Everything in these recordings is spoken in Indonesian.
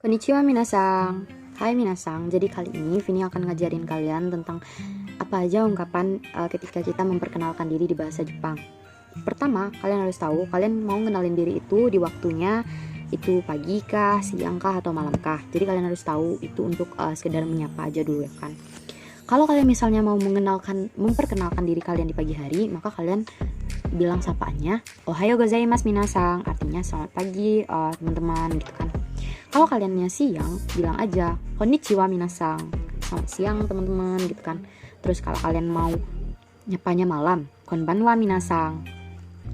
Konnichiwa minasang. Hai minasang. Jadi kali ini Vini akan ngajarin kalian tentang apa aja ungkapan ketika kita memperkenalkan diri di bahasa Jepang. Pertama, kalian harus tahu kalian mau ngenalin diri itu di waktunya itu pagi kah, siang kah, atau malam kah. Jadi kalian harus tahu itu untuk sekedar menyapa aja dulu ya kan. Kalau kalian misalnya mau memperkenalkan diri kalian di pagi hari, maka kalian bilang sapaannya Ohayo gozaimasu minasang, artinya selamat pagi teman-teman gitu kan. Kalau kaliannya siang, bilang aja konnichiwa minasang, selamat siang teman-teman gitu kan. Terus kalau kalian mau nyapanya malam, konbanwa minasang,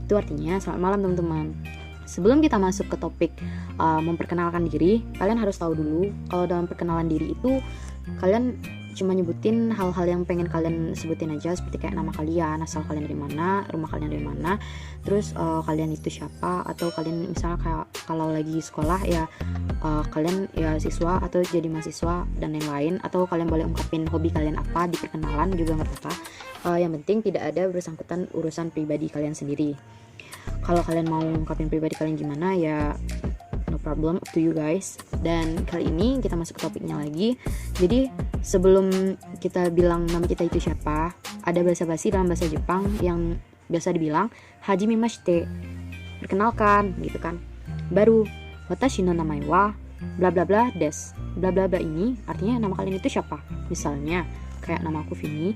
itu artinya selamat malam teman-teman. Sebelum kita masuk ke topik memperkenalkan diri, kalian harus tahu dulu kalau dalam perkenalan diri itu kalian cuma nyebutin hal-hal yang pengen kalian sebutin aja, seperti kayak nama kalian, asal kalian dari mana, rumah kalian dari mana, terus kalian itu siapa, atau kalian misalnya kayak kalau lagi sekolah ya kalian ya siswa atau jadi mahasiswa dan lain-lain, atau kalian boleh ungkapin hobi kalian apa di perkenalan juga nggak apa-apa. Yang penting tidak ada bersangkutan urusan pribadi kalian sendiri. Kalau kalian mau ungkapin pribadi kalian gimana ya no problem, up to you guys. Dan kali ini kita masuk ke topiknya lagi. Jadi sebelum kita bilang nama kita itu siapa, ada basa-basi dalam bahasa Jepang yang biasa dibilang hajimemashite, perkenalkan gitu kan. Baru watashi no namae wa bla bla bla des. Bla bla bla ini artinya nama kalian itu siapa. Misalnya kayak nama aku Vini,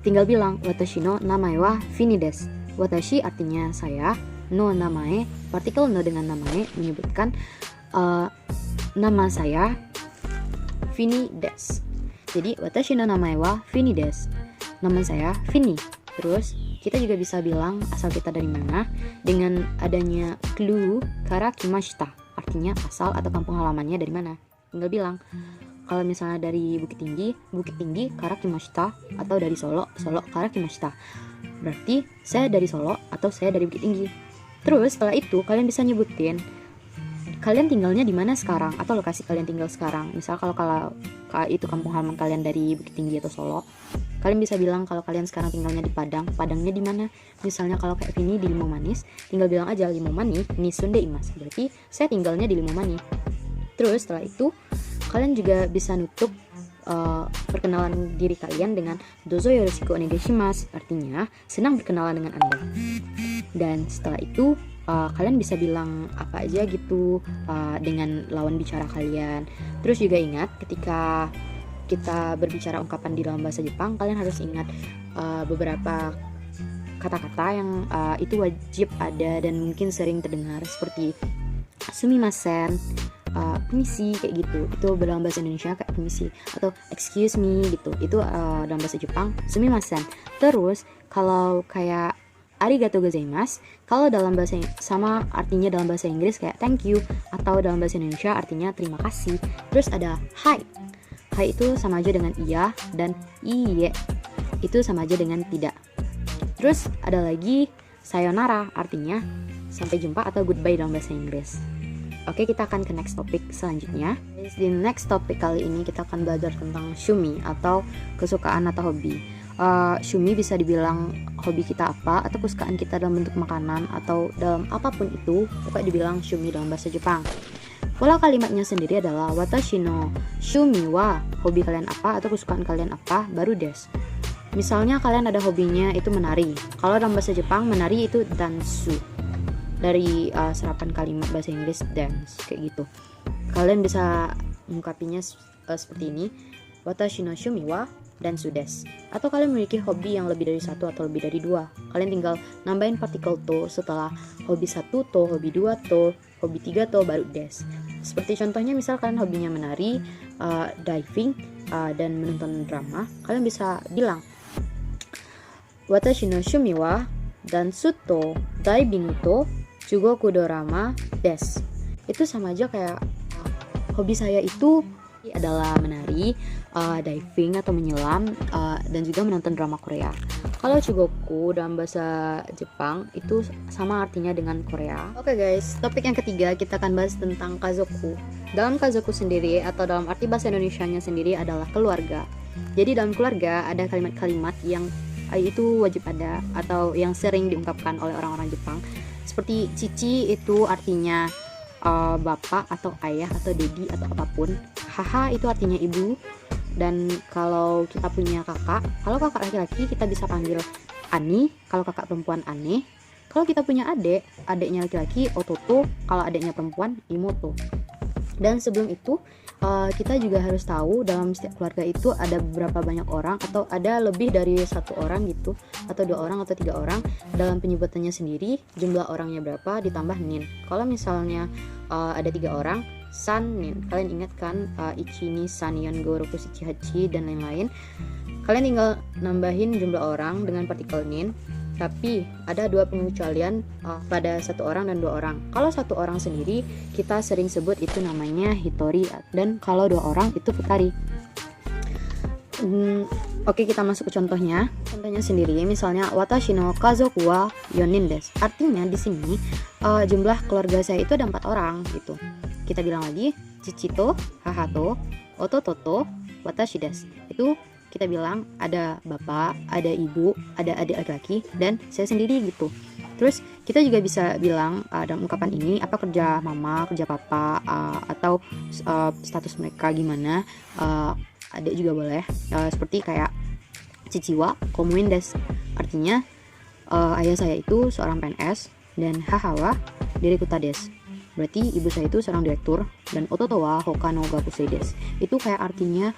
tinggal bilang watashi no namae wa Vini des. Watashi artinya saya, no namae, partikel no dengan namae menyebutkan nama saya Vini des. Jadi watashi no namae wa Vini des, nama saya Vini. Terus kita juga bisa bilang asal kita dari mana dengan adanya clue kara kimashita, artinya asal atau kampung halamannya dari mana. Tinggal bilang kalau misalnya dari Bukit Tinggi kara kimashita, atau dari Solo kara kimashita, berarti saya dari Solo atau saya dari Bukit Tinggi. Terus setelah itu kalian bisa nyebutin kalian tinggalnya di mana sekarang atau lokasi kalian tinggal sekarang. Misal kalau itu kampung halaman kalian dari Bukit Tinggi atau Solo, kalian bisa bilang kalau kalian sekarang tinggalnya di Padang, Padangnya di mana. Misalnya kalau kayak Vini di Limomanis, tinggal bilang aja Limomani ni sunde imas, berarti saya tinggalnya di Limomani. Terus setelah itu kalian juga bisa nutup perkenalan diri kalian dengan dozo yoroshiku onegai shimasu, artinya senang berkenalan dengan Anda. Dan setelah itu kalian bisa bilang apa aja gitu dengan lawan bicara kalian. Terus juga ingat ketika kita berbicara ungkapan di dalam bahasa Jepang, kalian harus ingat beberapa kata-kata yang itu wajib ada dan mungkin sering terdengar, seperti sumimasen, permisi, kayak gitu. Itu dalam bahasa Indonesia kayak permisi, atau excuse me gitu. Itu dalam bahasa Jepang sumimasen. Terus kalau kayak arigatou gozaimasu, kalau dalam bahasa sama artinya dalam bahasa Inggris kayak thank you, atau dalam bahasa Indonesia artinya terima kasih. Terus ada hai. Hai itu sama aja dengan iya, dan iye itu sama aja dengan tidak. Terus ada lagi sayonara, artinya sampai jumpa atau goodbye dalam bahasa Inggris. Oke, kita akan ke next topik selanjutnya. Di next topik kali ini kita akan belajar tentang shumi atau kesukaan atau hobi. Shumi bisa dibilang hobi kita apa atau kesukaan kita dalam bentuk makanan atau dalam apapun itu, pokoknya dibilang shumi dalam bahasa Jepang. Pola kalimatnya sendiri adalah watashi no shumi wa, hobi kalian apa atau kesukaan kalian apa, baru des. Misalnya kalian ada hobinya itu menari. Kalau dalam bahasa Jepang menari itu dansu, dari serapan kalimat bahasa Inggris dance, kayak gitu. Kalian bisa mengungkapinya seperti ini, watashi no shumi wa dansu des. Atau kalian memiliki hobi yang lebih dari satu atau lebih dari dua, kalian tinggal nambahin partikel to setelah hobi satu to, hobi dua to, hobi tiga to, baru des. Seperti contohnya misal kalian hobinya menari, diving, dan menonton drama, kalian bisa bilang watashi no shumi wa dansu to diving to jugoku dorama des. Itu sama aja kayak hobi saya itu adalah menari, diving atau menyelam, dan juga menonton drama Korea. Kalau chugoku dalam bahasa Jepang itu sama artinya dengan Korea. Oke guys, topik yang ketiga kita akan bahas tentang kazoku. Dalam kazoku sendiri atau dalam arti bahasa Indonesianya sendiri adalah keluarga. Jadi dalam keluarga ada kalimat-kalimat yang itu wajib ada atau yang sering diungkapkan oleh orang-orang Jepang. Seperti cici itu artinya bapak atau ayah atau dedi atau apapun. Haha itu artinya ibu. Dan kalau kita punya kakak, kalau kakak laki-laki kita bisa panggil ani, kalau kakak perempuan ane. Kalau kita punya adik, adiknya laki-laki ototo, kalau adiknya perempuan imoto. Dan sebelum itu kita juga harus tahu dalam setiap keluarga itu ada berapa banyak orang, atau ada lebih dari satu orang gitu, atau 2 orang atau 3 orang. Dalam penyebutannya sendiri jumlah orangnya berapa ditambah nin. Kalau misalnya ada 3 orang, san nin. Kalian ingat kan ichi ni san yon go roku shichi hachi dan lain-lain. Kalian tinggal nambahin jumlah orang dengan partikel nin. Tapi ada 2 pengecualian pada 1 orang dan 2 orang. Kalau 1 orang sendiri kita sering sebut itu namanya hitori, dan kalau 2 orang itu futari. Oke, kita masuk ke contohnya. Contohnya sendiri, misalnya watashi no kazoku wa yonin desu. Artinya di sini jumlah keluarga saya itu ada 4 orang gitu. Kita bilang lagi, cici to, haha to, ototo to, watashi desu. Itu kita bilang ada bapak, ada ibu, ada adik laki-laki, dan saya sendiri gitu. Terus kita juga bisa bilang dalam ungkapan ini apa kerja mama, kerja papa, atau status mereka gimana. Adik juga boleh, seperti kayak ciciwa komuin des. Artinya ayah saya itu seorang PNS, dan hahawa direkuta des. Berarti ibu saya itu seorang direktur, dan ototo wa hoka no gakusei desu. Itu kayak artinya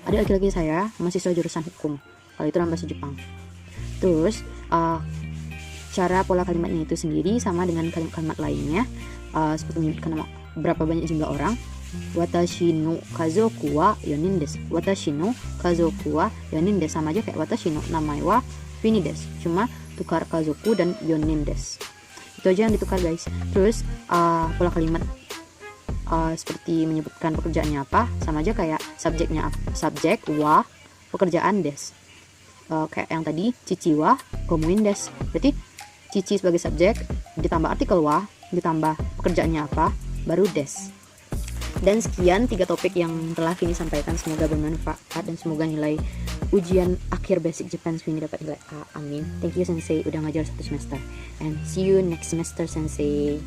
adik laki-laki saya mahasiswa jurusan hukum. Kalau itu dalam bahasa Jepang. Terus cara pola kalimatnya itu sendiri sama dengan kalimat-kalimat lainnya, seperti menyebutkan nama berapa banyak jumlah orang. Watashi no kazoku wa yonin desu. Watashi no kazoku wa yonin desu, sama aja kayak watashi no namae wa fini desu. Cuma tukar kazoku dan yonin desu. Itu aja yang ditukar guys. Terus pola kalimat seperti menyebutkan pekerjaannya apa, sama aja kayak subjeknya subjek wa pekerjaan des. Kayak yang tadi cici wa komuin des. Berarti cici sebagai subjek ditambah artikel wa ditambah pekerjaannya apa baru des. Dan sekian 3 topik yang telah Vini sampaikan, semoga bermanfaat dan semoga nilai ujian akhir basic Japan Vini dapat nilai A. Amin. Thank you sensei udah ngajar 1 semester, and see you next semester sensei.